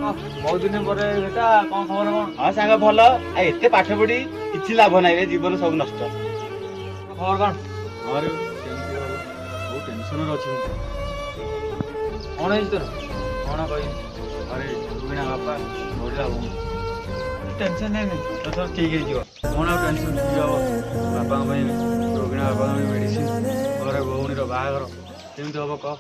ବହୁତ ଦିନ ପରେ ଏଟା କଣ ଖବର କଣ? ହଁ ସାଙ୍ଗ ଭଲ। ଆଉ ଏତେ ପାଠ ପଢି କିଛି ଲାଭ ନାହିଁ ରେ, ଜୀବନ ସବୁ ନଷ୍ଟ। ଖବର କଣ? ହଁ ରେ ସେମିତି ଆଉ ବହୁତ ଟେନସନରେ ଅଛି ମୁଁ। କଣ ହେଇଛି ତୋର? କଣ କହିବି? ଆରେ ରୁବିଣା ବାପା ମରିଲା ଭଉଣୀ। ଟେନସନ ନେନି, ତ ଠିକ ହେଇଯିବ। କଣ ଆଉ ଟେନସନ ଠିକ ହବ? ବାପାଙ୍କ ପାଇଁ ରୁବିଣା ବାପାଙ୍କ ପାଇଁ ମେଡିସିନ, ଘରେ ଭଉଣୀର ବାହାଘର, କେମିତି ହବ କହ?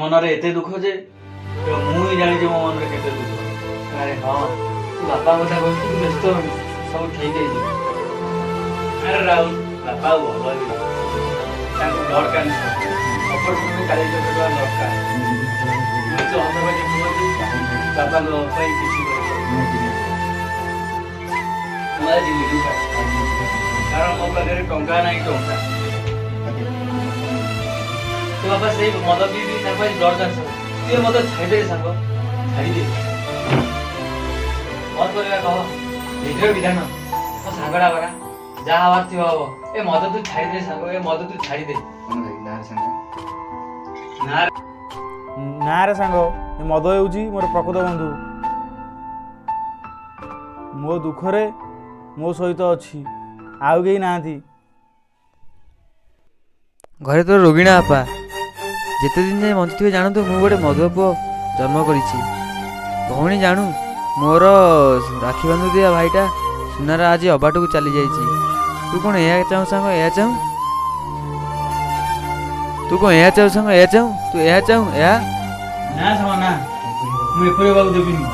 ମନରେ ଏତେ ଦୁଃଖ ଯେ ମୁଁ ହିଁ ଜାଣିଛି ମୋ ମନରେ କେତେ ଦୁଃଖ। ଆରେ ହଁ, ତୁ ବାପା କଥା କହୁଛୁ, ତୁ ବ୍ୟସ୍ତ ହନି, ସବୁ ଠିକ ହେଇଯିବ। ଆରେ ରାହୁଲ, ବାପା ଆଉ ଭଲ ହେଇଯିବ। ତାଙ୍କୁ ବ୍ଲଡ କ୍ୟାନ୍ସର, ଅପରେସନ ଚାଳିଶ ଲକ୍ଷ ଟଙ୍କା ଦରକାର। ମୁଁ ତ ହତଭାଗ୍ୟ କୁହନ୍ତି, ବାପାଙ୍କ ପାଇଁ କିଛି କରିପାରୁନି। ମୁଁ ଆଜି ମିଳୁ ପାଇ, କାରଣ ମୋ ପାଖରେ ଟଙ୍କା ନାହିଁ ଟଙ୍କା। ତୁ ବାପା ସେଇ ମଦ ପିଇ ତାଙ୍କ ପାଇଁ ବ୍ଲଡ କ୍ୟାନ୍ସର, ତୁ ମଦ ଛାଡ଼ିଦେ ସାଙ୍ଗ, ଛାଡ଼ିଦେ। କଣ କରିବା କହ? ନିଜର ବିଧାନ। ମୋ ସାଙ୍ଗଟା ପରା, ଯାହା ହବାର ଥିବ ହବ। ଏ ମଦ ତୁ ଛାଡ଼ିଦେ ସାଙ୍ଗ, ଏ ମଦ ତୁ ଛାଡ଼ିଦେ। ନା ରେ ସାଙ୍ଗ, ଏ ମଦ ହେଉଛି ମୋର ପ୍ରକୃତ ବନ୍ଧୁ। ମୋ ଦୁଃଖରେ ମୋ ସହିତ ଅଛି, ଆଉ କେହି ନାହାନ୍ତି। ଘରେ ତୋର ରୋଗିଣା ବାପା ଯେତେ ଦିନ ଯାଏ ବଞ୍ଚିଥିବେ ଜାଣନ୍ତୁ ମୁଁ ଗୋଟେ ମଧୁଆ ପୁଅ ଜନ୍ମ କରିଛି। ଭଉଣୀ ଜାଣୁ ମୋର ରାକ୍ଷୀ ବାନ୍ଧୁଥିବା ଭାଇଟା ସୁନାର ଆଜି ଅବାଟକୁ ଚାଲି ଯାଇଛି। ତୁ କ'ଣ ଏହା ଚାହୁଁ ସାଙ୍ଗ? ଏହା ଚାହୁଁ? ତୁ କ'ଣ ଏହା ଚାହୁଁ ସାଙ୍ଗ? ଏହା ଚାହୁଁ? ତୁ ଏହା ଚାହୁଁ? ଏହା ନା ସାଙ୍ଗ ନା, ମୁଁ ଏପରି ହେବାକୁ ଦେବିନି।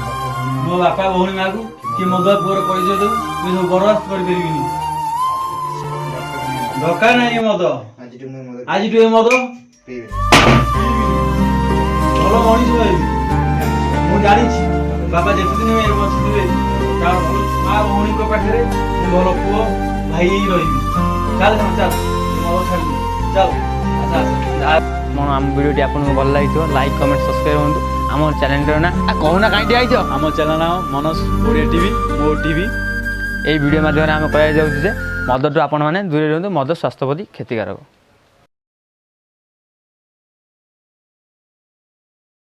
ମୋ ବାପା ଭଉଣୀ ମାଆକୁ କିଏ ମଦୁଆ ପୁଅର ପରିଚୟ ଦେବୁ, ମୁଁ ସବୁ ବରଦାସ୍ତ କରିପାରିବିନି। ଦରକାର ନାହିଁ ଏ ମଦ, ଆଜିଠୁ ଏ ମଦ ଭଲ ମଣିଷ ହେବି। ମୁଁ ଜାଣିଛି ବାପା ଯେତେଦିନ ବଞ୍ଚିଥିବେ ତାର ମା ଭଉଣୀଙ୍କ ପାଖରେ ମୁଁ ଭଲ ପୁଅ ଭାଇ ହେଇ ରହିବି। ଚାଲ ସାଙ୍ଗ ଚାଲ, ମଦ ଛାଡ଼ିବି, ଚାଲ ଆସ ଆସ। ଆମ ଭିଡ଼ିଓଟି ଆପଣଙ୍କୁ ଭଲ ଲାଗିଥିବ ଲାଇକ୍ କମେଣ୍ଟ ସବସ୍କ୍ରାଇବ୍ ହୁଅନ୍ତୁ। ଆମ ଚ୍ୟାନେଲର ନା କହୁନା କାହିଁକି ଆଇଛ? ଆମ ଚ୍ୟାନେଲ ନାମ ମନୋଜ ଓଡ଼ିଆ ଟିଭି, ମୋ ଟିଭି। ଏହି ଭିଡ଼ିଓ ମାଧ୍ୟମରେ ଆମେ କହିବାକୁ ଯାଉଛୁ ଯେ ମଦଠୁ ଆପଣମାନେ ଦୂରେଇ ରୁହନ୍ତୁ। ମଦ ସ୍ୱାସ୍ଥ୍ୟ ପ୍ରତି କ୍ଷତିକାରକ।